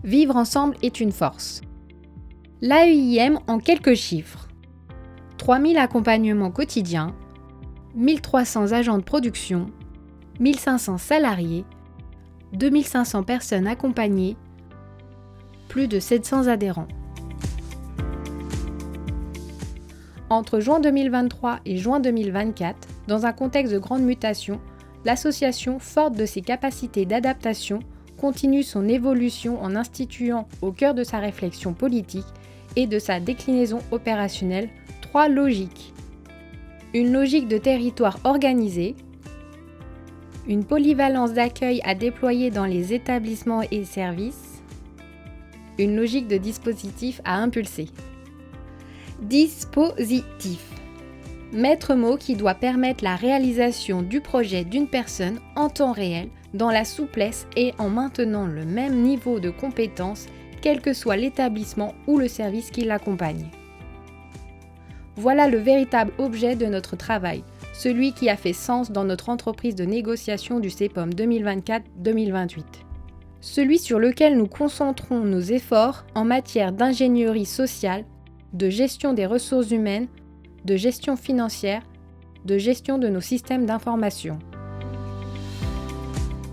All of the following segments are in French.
Vivre ensemble est une force. L'AEIM en quelques chiffres. 3000 accompagnements quotidiens, 1300 agents de production, 1500 salariés, 2500 personnes accompagnées, plus de 700 adhérents. Entre juin 2023 et juin 2024, dans un contexte de grande mutation, l'association, forte de ses capacités d'adaptation, continue son évolution en instituant au cœur de sa réflexion politique et de sa déclinaison opérationnelle 3 logiques. Une logique de territoire organisé, une polyvalence d'accueil à déployer dans les établissements et services, une logique de dispositif à impulser. Dispositif. Maître mot qui doit permettre la réalisation du projet d'une personne en temps réel, dans la souplesse et en maintenant le même niveau de compétence, quel que soit l'établissement ou le service qui l'accompagne. Voilà le véritable objet de notre travail, celui qui a fait sens dans notre entreprise de négociation du CEPOM 2024-2028. Celui sur lequel nous concentrons nos efforts en matière d'ingénierie sociale, de gestion des ressources humaines, de gestion financière, de gestion de nos systèmes d'information.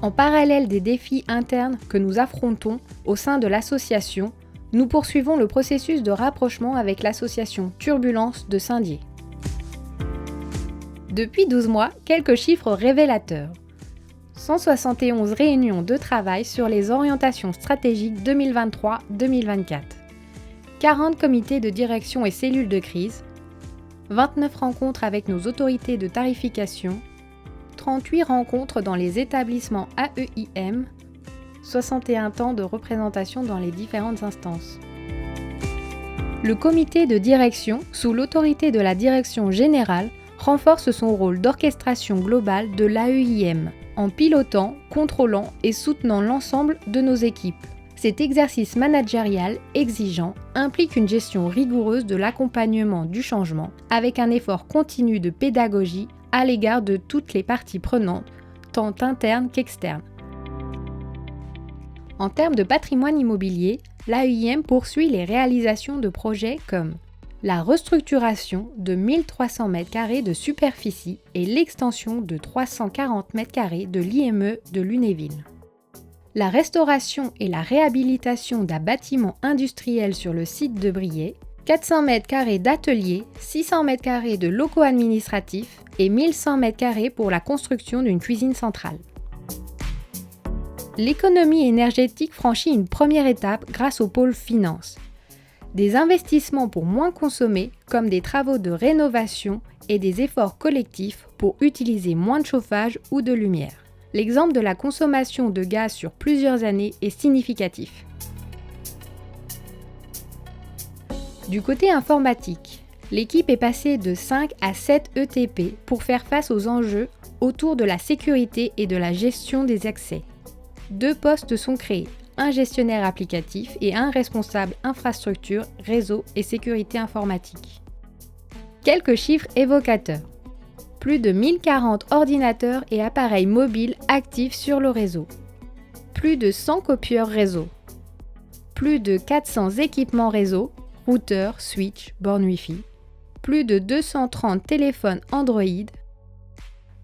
En parallèle des défis internes que nous affrontons au sein de l'association, nous poursuivons le processus de rapprochement avec l'association Turbulence de Saint-Dié. Depuis 12 mois, quelques chiffres révélateurs. 171 réunions de travail sur les orientations stratégiques 2023-2024. 40 comités de direction et cellules de crise, 29 rencontres avec nos autorités de tarification, 38 rencontres dans les établissements AEIM, 61 temps de représentation dans les différentes instances. Le comité de direction, sous l'autorité de la direction générale, renforce son rôle d'orchestration globale de l'AEIM, en pilotant, contrôlant et soutenant l'ensemble de nos équipes. Cet exercice managérial exigeant implique une gestion rigoureuse de l'accompagnement du changement, avec un effort continu de pédagogie à l'égard de toutes les parties prenantes, tant internes qu'externes. En termes de patrimoine immobilier, l'AEIM poursuit les réalisations de projets comme la restructuration de 1300 m² de superficie et l'extension de 340 m² de l'IME de Lunéville. La restauration et la réhabilitation d'un bâtiment industriel sur le site de Briey, 400 m² d'ateliers, 600 m² de locaux administratifs et 1100 m² pour la construction d'une cuisine centrale. L'économie énergétique franchit une première étape grâce au pôle finance. Des investissements pour moins consommer, comme des travaux de rénovation et des efforts collectifs pour utiliser moins de chauffage ou de lumière. L'exemple de la consommation de gaz sur plusieurs années est significatif. Du côté informatique, l'équipe est passée de 5 à 7 ETP pour faire face aux enjeux autour de la sécurité et de la gestion des accès. 2 postes sont créés, un gestionnaire applicatif et un responsable infrastructure, réseau et sécurité informatique. Quelques chiffres évocateurs. Plus de 1040 ordinateurs et appareils mobiles actifs sur le réseau. Plus de 100 copieurs réseau. Plus de 400 équipements réseau, routeurs, switch, bornes Wi-Fi. Plus de 230 téléphones Android.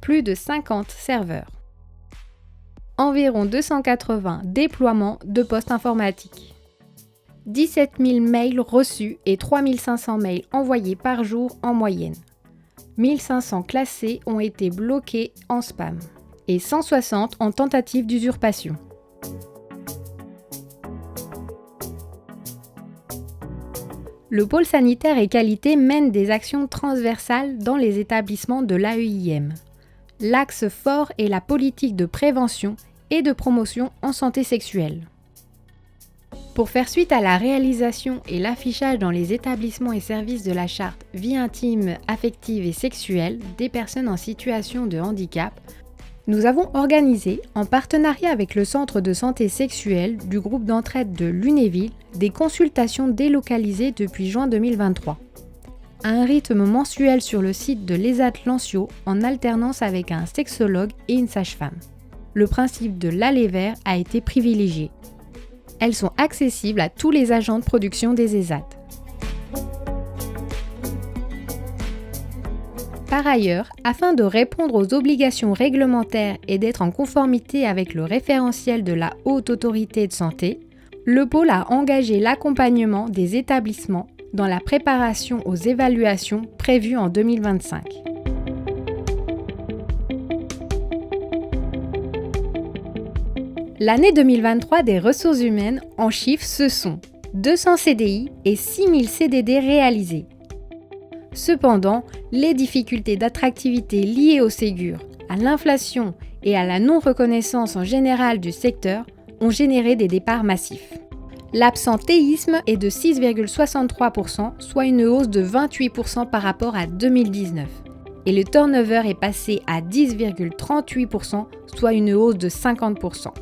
Plus de 50 serveurs. Environ 280 déploiements de postes informatiques. 17 000 mails reçus et 3 500 mails envoyés par jour en moyenne. 1500 classés ont été bloqués en spam et 160 en tentative d'usurpation. Le pôle sanitaire et qualité mène des actions transversales dans les établissements de l'AEIM. L'axe fort est la politique de prévention et de promotion en santé sexuelle. Pour faire suite à la réalisation et l'affichage dans les établissements et services de la charte vie intime, affective et sexuelle des personnes en situation de handicap, nous avons organisé, en partenariat avec le Centre de santé sexuelle du groupe d'entraide de Lunéville, des consultations délocalisées depuis juin 2023. À un rythme mensuel sur le site de l'ESAT Lancio en alternance avec un sexologue et une sage-femme. Le principe de l'aller vers a été privilégié. elles sont accessibles à tous les agents de production des ESAT. Par ailleurs, afin de répondre aux obligations réglementaires et d'être en conformité avec le référentiel de la Haute Autorité de Santé, le pôle a engagé l'accompagnement des établissements dans la préparation aux évaluations prévues en 2025. L'année 2023 des ressources humaines, en chiffres, ce sont 200 CDI et 6000 CDD réalisés. Cependant, les difficultés d'attractivité liées au Ségur, à l'inflation et à la non-reconnaissance en général du secteur ont généré des départs massifs. L'absentéisme est de 6,63%, soit une hausse de 28% par rapport à 2019. Et le turnover est passé à 10,38%, soit une hausse de 50%.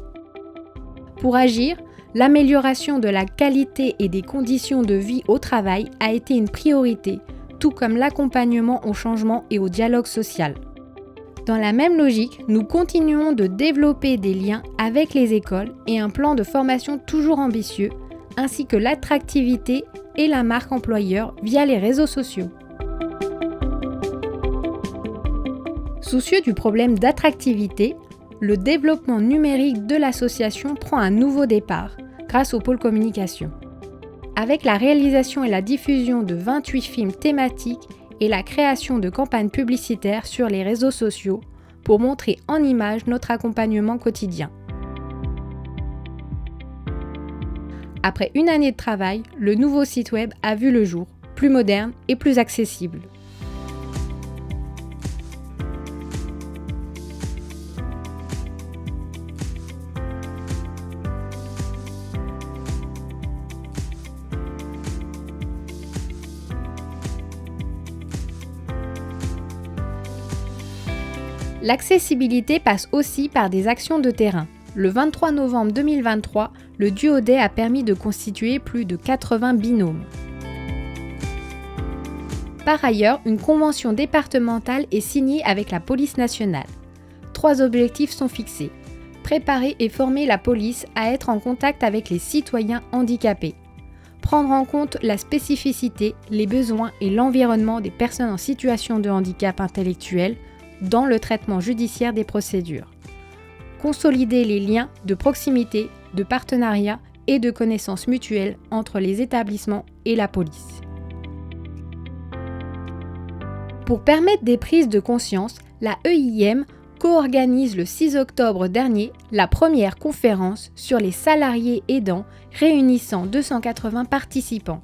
Pour agir, l'amélioration de la qualité et des conditions de vie au travail a été une priorité, tout comme l'accompagnement au changement et au dialogue social. Dans la même logique, nous continuons de développer des liens avec les écoles et un plan de formation toujours ambitieux, ainsi que l'attractivité et la marque employeur via les réseaux sociaux. Soucieux du problème d'attractivité, le développement numérique de l'association prend un nouveau départ grâce au pôle communication. Avec la réalisation et la diffusion de 28 films thématiques et la création de campagnes publicitaires sur les réseaux sociaux pour montrer en images notre accompagnement quotidien. Après une année de travail, le nouveau site web a vu le jour, plus moderne et plus accessible. L'accessibilité passe aussi par des actions de terrain. Le 23 novembre 2023, le Duodet a permis de constituer plus de 80 binômes. Par ailleurs, une convention départementale est signée avec la police nationale. 3 objectifs sont fixés. Préparer et former la police à être en contact avec les citoyens handicapés. Prendre en compte la spécificité, les besoins et l'environnement des personnes en situation de handicap intellectuel dans le traitement judiciaire des procédures. Consolider les liens de proximité, de partenariat et de connaissances mutuelles entre les établissements et la police. Pour permettre des prises de conscience, la EIM co-organise le 6 octobre dernier la première conférence sur les salariés aidants réunissant 280 participants.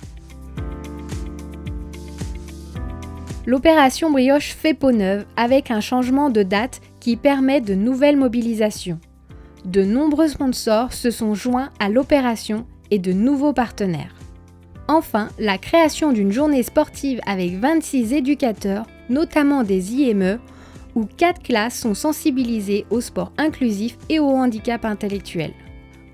L'opération Brioche fait peau neuve avec un changement de date qui permet de nouvelles mobilisations. De nombreux sponsors se sont joints à l'opération et de nouveaux partenaires. Enfin, la création d'une journée sportive avec 26 éducateurs, notamment des IME, où 4 classes sont sensibilisées au sport inclusif et au handicap intellectuel.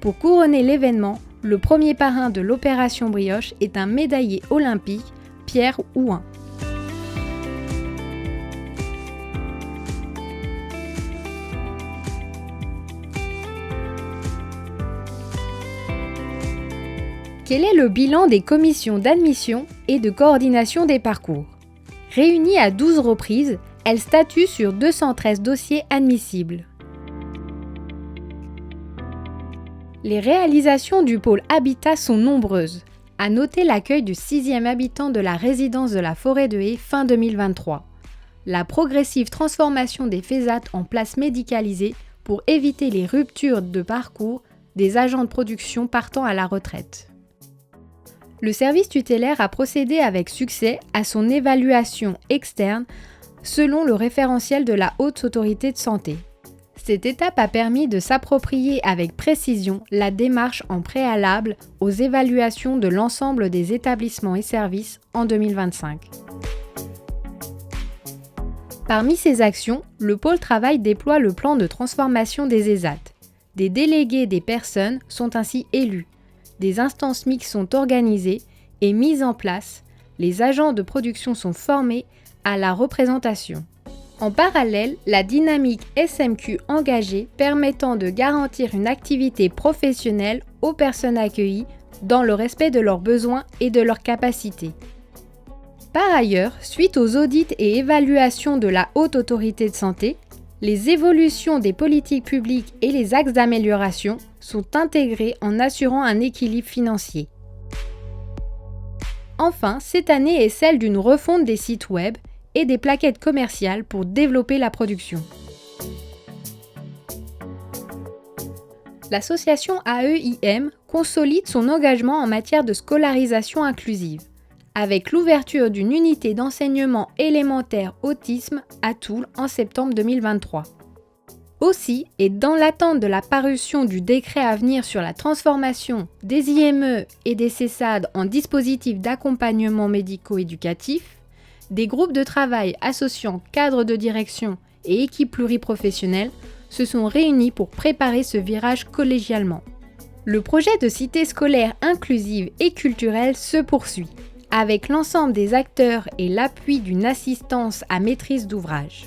Pour couronner l'événement, le premier parrain de l'opération Brioche est un médaillé olympique, Pierre Houin. Quel est le bilan des commissions d'admission et de coordination des parcours ? Réunies à 12 reprises, elles statuent sur 213 dossiers admissibles. Les réalisations du pôle Habitat sont nombreuses. À noter l'accueil du 6e habitant de la résidence de la Forêt de Haye fin 2023. La progressive transformation des FESAT en places médicalisées pour éviter les ruptures de parcours des agents de production partant à la retraite. Le service tutélaire a procédé avec succès à son évaluation externe selon le référentiel de la Haute Autorité de Santé. Cette étape a permis de s'approprier avec précision la démarche en préalable aux évaluations de l'ensemble des établissements et services en 2025. Parmi ces actions, le pôle travail déploie le plan de transformation des ESAT. Des délégués des personnes sont ainsi élus. Des instances mixtes sont organisées et mises en place, les agents de production sont formés à la représentation. En parallèle, la dynamique SMQ engagée permettant de garantir une activité professionnelle aux personnes accueillies dans le respect de leurs besoins et de leurs capacités. Par ailleurs, suite aux audits et évaluations de la Haute Autorité de Santé, les évolutions des politiques publiques et les axes d'amélioration sont intégrés en assurant un équilibre financier. Enfin, cette année est celle d'une refonte des sites web et des plaquettes commerciales pour développer la production. L'association AEIM consolide son engagement en matière de scolarisation inclusive, avec l'ouverture d'une unité d'enseignement élémentaire autisme à Toul en septembre 2023. Aussi, et dans l'attente de la parution du décret à venir sur la transformation des IME et des CESAD en dispositifs d'accompagnement médico-éducatif, des groupes de travail associant cadres de direction et équipes pluriprofessionnelles se sont réunis pour préparer ce virage collégialement. Le projet de cité scolaire inclusive et culturelle se poursuit, avec l'ensemble des acteurs et l'appui d'une assistance à maîtrise d'ouvrage.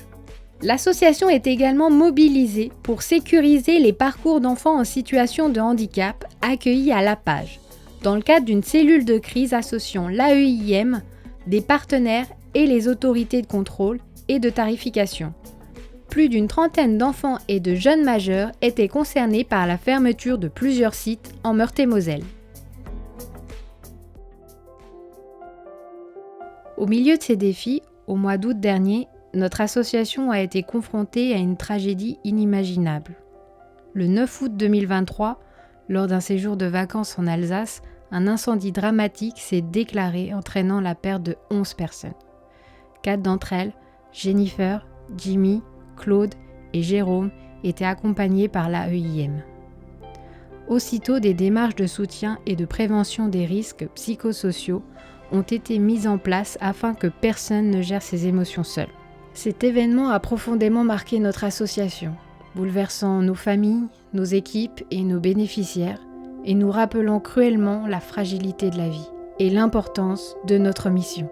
L'association est également mobilisée pour sécuriser les parcours d'enfants en situation de handicap accueillis à l'APAGE, dans le cadre d'une cellule de crise associant l'AEIM, des partenaires et les autorités de contrôle et de tarification. Plus d'une trentaine d'enfants et de jeunes majeurs étaient concernés par la fermeture de plusieurs sites en Meurthe-et-Moselle. Au milieu de ces défis, au mois d'août dernier, notre association a été confrontée à une tragédie inimaginable. Le 9 août 2023, lors d'un séjour de vacances en Alsace, un incendie dramatique s'est déclaré entraînant la perte de 11 personnes. 4 d'entre elles, Jennifer, Jimmy, Claude et Jérôme, étaient accompagnés par l'AEIM. Aussitôt, des démarches de soutien et de prévention des risques psychosociaux ont été mises en place afin que personne ne gère ses émotions seul. Cet événement a profondément marqué notre association, bouleversant nos familles, nos équipes et nos bénéficiaires, et nous rappelant cruellement la fragilité de la vie et l'importance de notre mission.